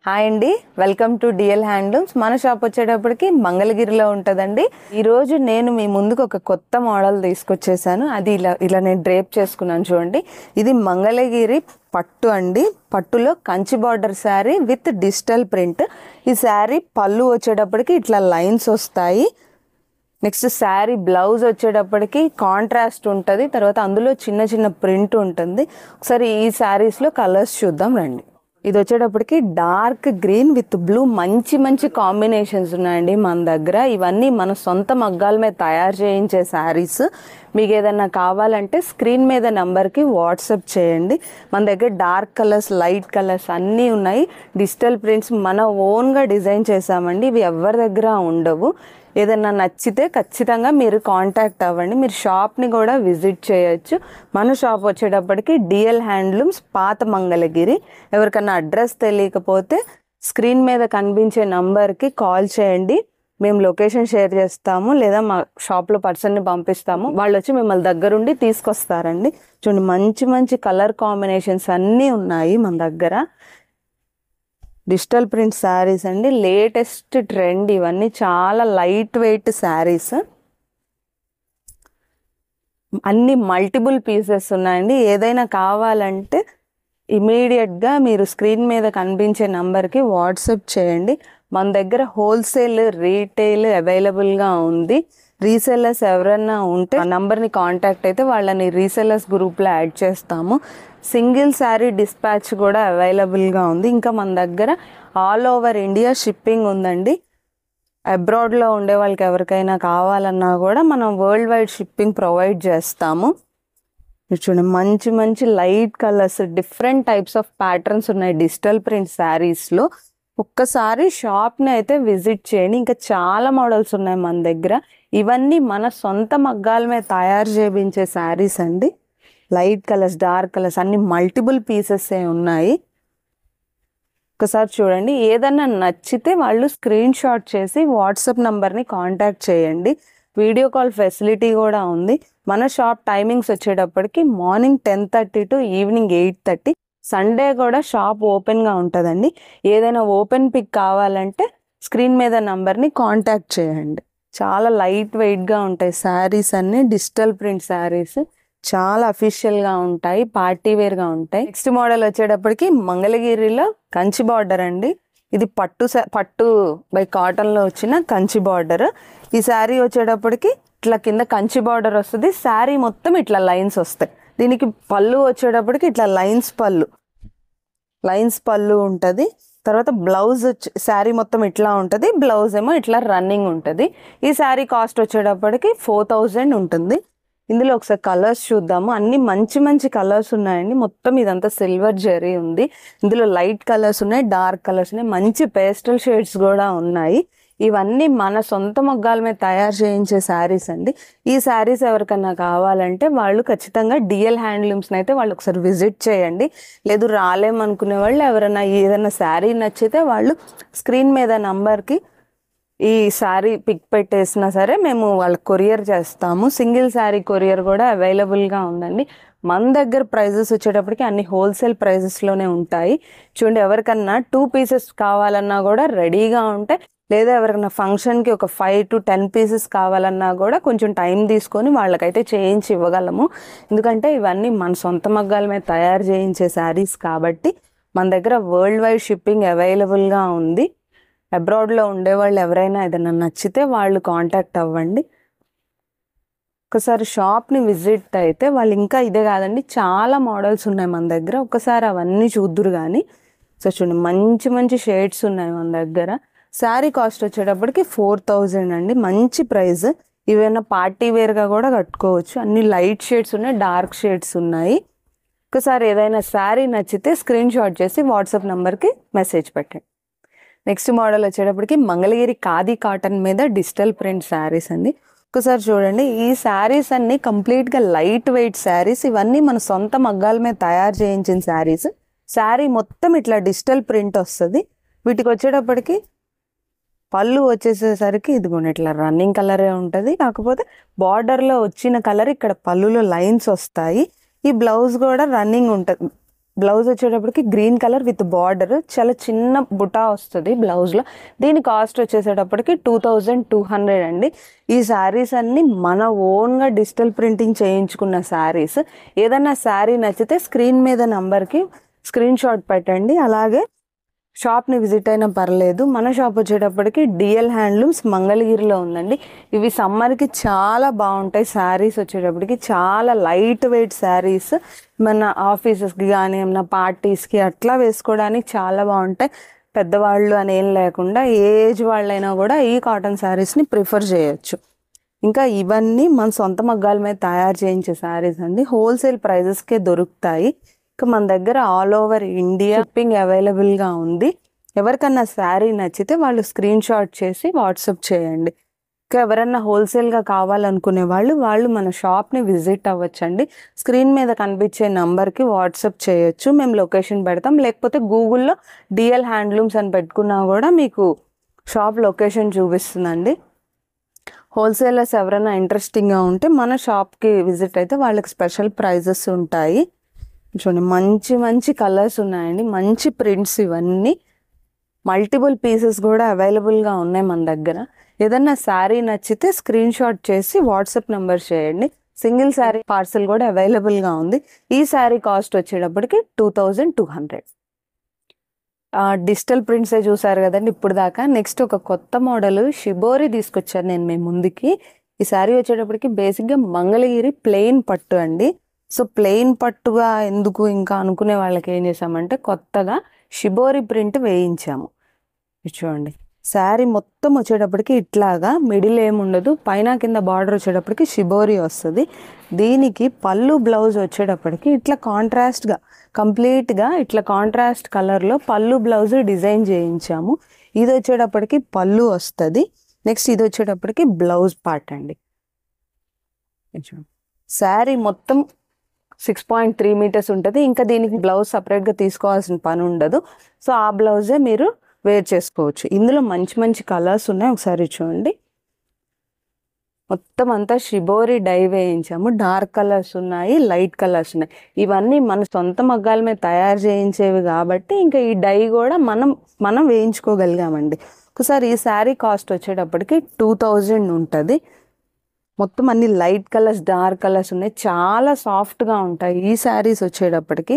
Hi అండి, welcome to DL handlooms. మన shop వచ్చేటప్పటికి మంగళగిరిలో ఉంటుందండి. ఈరోజు నేను మీ ముందుకు ఒక కొత్త మోడల్ తీసుకొచ్చేసాను. అది ఇలా నేను డ్రేప్ చేసుకున్నాను చూడండి. ఇది మంగళగిరి పట్టు అండి. పట్టులో Kanchi border sari with digital print. ఈ శారీ పళ్ళు వచ్చేటప్పటికి ఇట్లా లైన్స్ వస్తాయి. నెక్స్ట్ శారీ బ్లౌజ్ వచ్చేటప్పటికి కాంట్రాస్ట్ ఉంటుంది. తర్వాత అందులో చిన్న చిన్న ప్రింట్ ఉంటుంది. ఒకసారి ఈ శారీస్లో కలర్స్ చూద్దాం రండి. ఇది వచ్చేటప్పటికి డార్క్ గ్రీన్ విత్ బ్లూ మంచి మంచి కాంబినేషన్స్ ఉన్నాయండి మన దగ్గర. ఇవన్నీ మన సొంత మగ్గాల మీద తయారు చేయించే శారీస్. మీకు ఏదైనా కావాలంటే స్క్రీన్ మీద నెంబర్కి వాట్సాప్ చేయండి. మన దగ్గర డార్క్ కలర్స్, లైట్ కలర్స్ అన్నీ ఉన్నాయి. డిజిటల్ ప్రింట్స్ మన ఓన్గా డిజైన్ చేసామండి. ఇవి ఎవరి దగ్గర ఉండవు. ఏదైనా నచ్చితే ఖచ్చితంగా మీరు కాంటాక్ట్ అవ్వండి. మీరు షాప్ని కూడా విజిట్ చేయొచ్చు. మన షాప్ వచ్చేటప్పటికి డిఎల్ హ్యాండ్లూమ్స్, పాత మంగళగిరి. ఎవరికన్నా అడ్రస్ తెలియకపోతే స్క్రీన్ మీద కనిపించే నంబర్కి కాల్ చేయండి. మేము లొకేషన్ షేర్ చేస్తాము, లేదా మా షాప్లో పర్సన్ని పంపిస్తాము. వాళ్ళు వచ్చి మిమ్మల్ని దగ్గరుండి తీసుకొస్తారండి. చూడండి, మంచి మంచి కలర్ కాంబినేషన్స్ అన్నీ ఉన్నాయి మన దగ్గర. డిజిటల్ ప్రింట్ శారీస్ అండి, లేటెస్ట్ ట్రెండ్. ఇవన్నీ చాలా లైట్ వెయిట్ శారీస్, అన్ని మల్టిపుల్ పీసెస్ ఉన్నాయండి. ఏదైనా కావాలంటే ఇమీడియట్గా మీరు స్క్రీన్ మీద కనిపించే నంబర్కి వాట్సాప్ చేయండి. మన దగ్గర హోల్సేల్, రీటైల్ అవైలబుల్గా ఉంది. రీసెల్లర్స్ ఎవరన్నా ఉంటే ఆ నంబర్ని కాంటాక్ట్ అయితే వాళ్ళని రీసెల్లర్స్ గ్రూప్లో యాడ్ చేస్తాము. సింగిల్ శారీ డిస్పాచ్ కూడా అవైలబుల్గా ఉంది. ఇంకా మన దగ్గర ఆల్ ఓవర్ ఇండియా షిప్పింగ్ ఉందండి. అబ్రాడ్లో ఉండే వాళ్ళకి ఎవరికైనా కావాలన్నా కూడా మనం వరల్డ్ వైడ్ షిప్పింగ్ ప్రొవైడ్ చేస్తాము. చూడండి, మంచి మంచి light colours, different types of patterns ఉన్నాయి డిజిటల్ ప్రింట్ శారీస్లో. ఒక్కసారి షాప్ని అయితే విజిట్ చేయండి. ఇంకా చాలా మోడల్స్ ఉన్నాయి మన దగ్గర. ఇవన్నీ మన సొంత మగ్గాల మీద తయారు చేయించే శారీస్ అండి. లైట్ కలర్స్, డార్క్ కలర్స్ అన్ని మల్టిపుల్ పీసెస్ ఉన్నాయి. ఒకసారి చూడండి, ఏదన్నా నచ్చితే వాళ్ళు స్క్రీన్ షాట్ చేసి వాట్సాప్ నంబర్ని కాంటాక్ట్ చేయండి. వీడియో కాల్ ఫెసిలిటీ కూడా ఉంది. మన షాప్ టైమింగ్స్ వచ్చేటప్పటికి మార్నింగ్ 10:30 టు ఈవినింగ్ 8:30. సండే కూడా షాప్ ఓపెన్గా ఉంటుందండి. ఏదైనా ఓపెన్ పిక్ కావాలంటే స్క్రీన్ మీద నంబర్ని కాంటాక్ట్ చేయండి. చాలా లైట్ వెయిట్గా ఉంటాయి శారీస్ అన్నీ. డిజిటల్ ప్రింట్ శారీస్ చాలా అఫీషియల్గా ఉంటాయి, పార్టీ వేర్గా ఉంటాయి. నెక్స్ట్ మోడల్ వచ్చేటప్పటికి మంగళగిరిలో కంచి బార్డర్ అండి. ఇది పట్టు బై కాటన్లో వచ్చిన కంచి బార్డర్. ఈ శారీ వచ్చేటప్పటికి ఇట్లా కింద కంచి బార్డర్ వస్తుంది. శారీ మొత్తం ఇట్లా లైన్స్ వస్తాయి. దీనికి పళ్ళు వచ్చేటప్పటికి ఇట్లా లైన్స్ పళ్ళు ఉంటుంది. తర్వాత బ్లౌజ్ శారీ మొత్తం ఇట్లా ఉంటుంది. బ్లౌజ్ ఏమో ఇట్లా రన్నింగ్ ఉంటుంది. ఈ శారీ కాస్ట్ వచ్చేటప్పటికి 4000 ఉంటుంది. ఇందులో ఒకసారి కలర్స్ చూద్దాము. అన్ని మంచి మంచి కలర్స్ ఉన్నాయండి. మొత్తం ఇదంతా సిల్వర్ జరీ ఉంది. ఇందులో లైట్ కలర్స్ ఉన్నాయి, డార్క్ కలర్స్ ఉన్నాయి, మంచి పేస్టల్ షేడ్స్ కూడా ఉన్నాయి. ఇవన్నీ మన సొంత మగ్గాల మీద తయారు చేయించే శారీస్ అండి. ఈ శారీస్ ఎవరికన్నా కావాలంటే వాళ్ళు ఖచ్చితంగా డిఎల్ హ్యాండ్లూమ్స్ని అయితే వాళ్ళు ఒకసారి విజిట్ చేయండి. లేదు రాలేమనుకునే వాళ్ళు ఎవరైనా ఏదైనా శారీ నచ్చితే వాళ్ళు స్క్రీన్ మీద నంబర్కి ఈ శారీ పిక్ పెట్టేసినా సరే మేము వాళ్ళకి కొరియర్ చేస్తాము. సింగిల్ శారీ కొరియర్ కూడా అవైలబుల్గా ఉందండి. మన దగ్గర ప్రైజెస్ వచ్చేటప్పటికి అన్ని హోల్సేల్ ప్రైజెస్లోనే ఉంటాయి. చూడండి, ఎవరికన్నా 2 పీసెస్ కావాలన్నా కూడా రెడీగా ఉంటాయి. లేదా ఎవరికైనా ఫంక్షన్కి ఒక 5 to 10 పీసెస్ కావాలన్నా కూడా కొంచెం టైం తీసుకొని వాళ్ళకైతే చేయించి ఇవ్వగలము. ఎందుకంటే ఇవన్నీ మన సొంత మగ్గాల మీద తయారు చేయించే శారీస్ కాబట్టి మన దగ్గర వరల్డ్ వైడ్ షిప్పింగ్ అవైలబుల్గా ఉంది. అబ్రాడ్లో ఉండేవాళ్ళు ఎవరైనా ఏదైనా నచ్చితే వాళ్ళు కాంటాక్ట్ అవ్వండి. ఒకసారి షాప్ని విజిట్ అయితే వాళ్ళు ఇంకా ఇదే కాదండి, చాలా మోడల్స్ ఉన్నాయి మన దగ్గర. ఒకసారి అవన్నీ చూద్దురు కానీ. సో చూడండి, మంచి మంచి షేడ్స్ ఉన్నాయి మన దగ్గర. శారీ కాస్ట్ వచ్చేటప్పటికి 4000 అండి. మంచి ప్రైస్. ఇవైనా పార్టీ వేర్గా కూడా కట్టుకోవచ్చు. అన్ని లైట్ షేడ్స్ ఉన్నాయి, డార్క్ షేడ్స్ ఉన్నాయి. ఒకసారి ఏదైనా శారీ నచ్చితే స్క్రీన్ షాట్ చేసి వాట్సాప్ నెంబర్కి మెసేజ్ పెట్టండి. నెక్స్ట్ మోడల్ వచ్చేటప్పటికి మంగళగిరి ఖాదీ కాటన్ మీద డిజిటల్ ప్రింట్ శారీస్ అండి. ఒకసారి చూడండి, ఈ శారీస్ అన్ని కంప్లీట్గా లైట్ వెయిట్ శారీస్. ఇవన్నీ మన సొంత మగ్గాల మీద తయారు చేయించిన శారీస్. శారీ మొత్తం ఇట్లా డిజిటల్ ప్రింట్ వస్తుంది. వీటికి వచ్చేటప్పటికి పళ్ళు వచ్చేసేసరికి ఇదిగోండి ఇట్లా రన్నింగ్ కలరే ఉంటుంది. కాకపోతే బార్డర్లో వచ్చిన కలర్ ఇక్కడ పళ్ళులో లైన్స్ వస్తాయి. ఈ బ్లౌజ్ కూడా రన్నింగ్ ఉంటుంది. బ్లౌజ్ వచ్చేటప్పటికి గ్రీన్ కలర్ విత్ బార్డర్, చాలా చిన్న బుటా వస్తుంది బ్లౌజ్లో. దీని కాస్ట్ వచ్చేసేటప్పటికి 2200 అండి. ఈ శారీస్ అన్ని మన ఓన్గా డిజిటల్ ప్రింటింగ్ చేయించుకున్న శారీస్. ఏదైనా శారీ నచ్చితే స్క్రీన్ మీద నంబర్కి స్క్రీన్ షాట్ పెట్టండి. అలాగే షాప్ని విజిట్ అయినా పర్లేదు. మన షాప్ వచ్చేటప్పటికి డిఎల్ హ్యాండ్లూమ్స్ మంగళగిరిలో ఉందండి. ఇవి సమ్మర్కి చాలా బాగుంటాయి. శారీస్ వచ్చేటప్పటికి చాలా లైట్ వెయిట్ శారీస్, మన ఆఫీసెస్కి కానీ ఏమన్నా పార్టీస్కి అట్లా వేసుకోవడానికి చాలా బాగుంటాయి. పెద్దవాళ్ళు అని ఏం లేకుండా ఏజ్ వాళ్ళైనా కూడా ఈ కాటన్ శారీస్ని ప్రిఫర్ చేయొచ్చు. ఇంకా ఇవన్నీ మన సొంత మగ్గాల మీద తయారు చేయించే శారీస్ అండి. హోల్సేల్ ప్రైజెస్కే దొరుకుతాయి. ఇంకా మన దగ్గర ఆల్ ఓవర్ ఇండియా షిప్పింగ్ అవైలబుల్గా ఉంది. ఎవరికన్నా శారీ నచ్చితే వాళ్ళు స్క్రీన్ షాట్ చేసి వాట్సాప్ చేయండి. ఇంకా ఎవరన్నా హోల్సేల్గా కావాలనుకునే వాళ్ళు మన షాప్ని విజిట్ అవ్వచ్చండి. స్క్రీన్ మీద కనిపించే నంబర్కి వాట్సాప్ చేయొచ్చు, మేము లొకేషన్ పెడతాం. లేకపోతే గూగుల్లో డిఎల్ హ్యాండ్లూమ్స్ అని పెట్టుకున్నా కూడా మీకు షాప్ లొకేషన్ చూపిస్తుందండి. హోల్సేలర్స్ ఎవరైనా ఇంట్రెస్టింగ్గా ఉంటే మన షాప్కి విజిట్ అయితే వాళ్ళకి స్పెషల్ ప్రైజెస్ ఉంటాయి. చూడండి మంచి మంచి కలర్స్ ఉన్నాయండి, మంచి ప్రింట్స్. ఇవన్నీ మల్టిపుల్ పీసెస్ కూడా అవైలబుల్గా ఉన్నాయి మన దగ్గర. ఏదన్నా శారీ నచ్చితే స్క్రీన్ షాట్ చేసి వాట్సాప్ నెంబర్ చేయండి. సింగిల్ శారీ పార్సల్ కూడా అవైలబుల్గా ఉంది. ఈ శారీ కాస్ట్ వచ్చేటప్పటికి 2200. డిజిటల్ ప్రింట్సే చూసారు కదండి ఇప్పుడు దాకా. నెక్స్ట్ ఒక కొత్త మోడల్ షిబోరి తీసుకొచ్చాను నేను మీ ముందుకి. ఈ శారీ వచ్చేటప్పటికి బేసిక్గా మంగళగిరి ప్లెయిన్ పట్టు అండి. సో ప్లెయిన్ పట్టుగా ఎందుకు ఇంకా అనుకునే వాళ్ళకి ఏం చేసామంటే కొత్తగా షిబోరి ప్రింట్ వేయించాము. చూడండి శారీ మొత్తం వచ్చేటప్పటికి ఇట్లాగా మిడిల్ ఏముండదు, పైన కింద బార్డర్ వచ్చేటప్పటికి షిబోరి వస్తుంది. దీనికి పళ్ళు బ్లౌజ్ వచ్చేటప్పటికి ఇట్లా కాంట్రాస్ట్గా కంప్లీట్గా ఇట్లా కాంట్రాస్ట్ కలర్లో పళ్ళు బ్లౌజ్ డిజైన్ చేయించాము. ఇది వచ్చేటప్పటికి పళ్ళు వస్తుంది. నెక్స్ట్ ఇది వచ్చేటప్పటికి బ్లౌజ్ పార్ట్ అండి. శారీ మొత్తం 6.3 మీటర్స్ ఉంటుంది. ఇంకా దీనికి బ్లౌజ్ సపరేట్గా తీసుకోవాల్సిన పని ఉండదు. సో ఆ బ్లౌజే మీరు వేర్ చేసుకోవచ్చు. ఇందులో మంచి మంచి కలర్స్ ఉన్నాయి, ఒకసారి చూడండి. మొత్తం అంతా షిబోరి డై వేయించాము. డార్క్ కలర్స్ ఉన్నాయి, లైట్ కలర్స్ ఉన్నాయి. ఇవన్నీ మన సొంత మగ్గాల మీద తయారు చేయించేవి కాబట్టి ఇంకా ఈ డై కూడా మనం వేయించుకోగలిగామండి. ఒకసారి ఈ శారీ కాస్ట్ వచ్చేటప్పటికి 2000 ఉంటుంది. మొత్తం అన్ని లైట్ కలర్స్, డార్క్ కలర్స్ ఉన్నాయి, చాలా సాఫ్ట్గా ఉంటాయి. ఈ శారీస్ వచ్చేటప్పటికి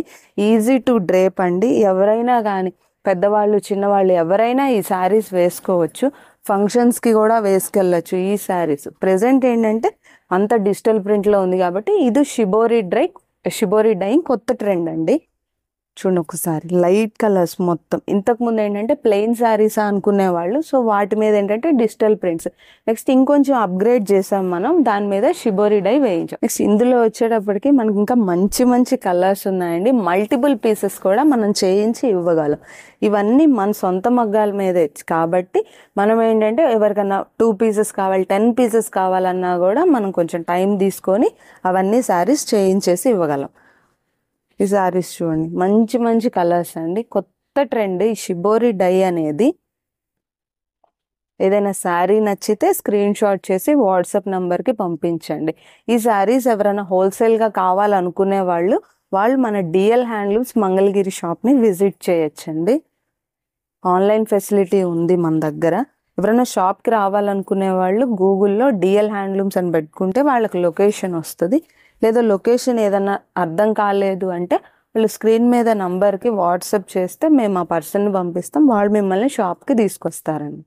ఈజీ టు డ్రేప్ అండి. ఎవరైనా కానీ పెద్దవాళ్ళు చిన్నవాళ్ళు ఎవరైనా ఈ శారీస్ వేసుకోవచ్చు. ఫంక్షన్స్కి కూడా వేసుకెళ్ళచ్చు. ఈ శారీస్ ప్రెజెంట్ ఏంటంటే అంత డిజిటల్ ప్రింట్లో ఉంది కాబట్టి ఇది షిబోరి డై కొత్త ట్రెండ్ అండి. చూడండి ఒకసారి లైట్ కలర్స్ మొత్తం. ఇంతకుముందు ఏంటంటే ప్లెయిన్ శారీస్ అనుకునేవాళ్ళు, సో వాటి మీద ఏంటంటే డిజిటల్ ప్రింట్స్. నెక్స్ట్ ఇంకొంచెం అప్గ్రేడ్ చేసాం మనం, దాని మీద షిబోరి డై వేయించాం. నెక్స్ట్ ఇందులో వచ్చేటప్పటికి మనకి ఇంకా మంచి మంచి కలర్స్ ఉన్నాయండి. మల్టిపుల్ పీసెస్ కూడా మనం చేయించి ఇవ్వగలం. ఇవన్నీ మన సొంత మగ్గాల మీదే కాబట్టి మనం ఏంటంటే ఎవరికన్నా 2 పీసెస్ కావాలి, 10 పీసెస్ కావాలన్నా కూడా మనం కొంచెం టైం తీసుకొని అవన్నీ శారీస్ చేయించేసి ఇవ్వగలం. ఈ శారీస్ చూడండి మంచి మంచి కలర్స్ అండి, కొత్త ట్రెండ్ ఈ షిబోరి డై అనేది. ఏదైనా శారీ నచ్చితే స్క్రీన్ షాట్ చేసి వాట్సాప్ నెంబర్కి పంపించండి. ఈ శారీస్ ఎవరైనా హోల్సేల్గా కావాలనుకునే వాళ్ళు మన డిఎల్ హ్యాండ్లూమ్స్ మంగళగిరి షాప్ని విజిట్ చేయొచ్చండి. ఆన్లైన్ ఫెసిలిటీ ఉంది మన దగ్గర. ఎవరైనా షాప్కి రావాలనుకునే వాళ్ళు గూగుల్లో డిఎల్ హ్యాండ్లూమ్స్ అని పెట్టుకుంటే వాళ్ళకి లొకేషన్ వస్తుంది. లేదా లొకేషన్ ఏదైనా అర్థం కాలేదు అంటే వాళ్ళు స్క్రీన్ మీద నంబర్కి వాట్సాప్ చేస్తే మేము ఆ పర్సన్ని పంపిస్తాం, వాళ్ళు మిమ్మల్ని షాప్కి తీసుకొస్తారండి.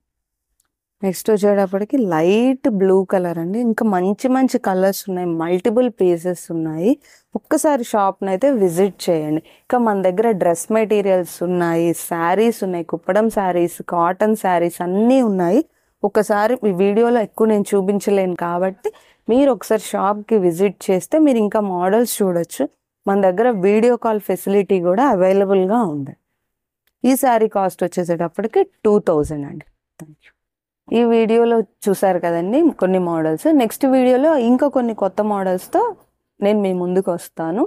నెక్స్ట్ వచ్చేటప్పటికి లైట్ బ్లూ కలర్ అండి. ఇంకా మంచి మంచి కలర్స్ ఉన్నాయి, మల్టిపుల్ పీసెస్ ఉన్నాయి. ఒక్కసారి షాప్ని అయితే విజిట్ చేయండి. ఇంకా మన దగ్గర డ్రెస్ మెటీరియల్స్ ఉన్నాయి, శారీస్ ఉన్నాయి, కుప్పడం శారీస్, కాటన్ శారీస్ అన్నీ ఉన్నాయి. ఒకసారి ఈ వీడియోలో ఎక్కువ నేను చూపించలేను కాబట్టి మీరు ఒకసారి షాప్కి విజిట్ చేస్తే మీరు ఇంకా మోడల్స్ చూడొచ్చు. మన దగ్గర వీడియో కాల్ ఫెసిలిటీ కూడా అవైలబుల్గా ఉంది. ఈ శారీ కాస్ట్ వచ్చేసేటప్పటికి 2000 అండి. Thank you. ఈ వీడియోలో చూసారు కదండి కొన్ని మోడల్స్. నెక్స్ట్ వీడియోలో ఇంకా కొన్ని కొత్త మోడల్స్తో నేను మీ ముందుకు వస్తాను.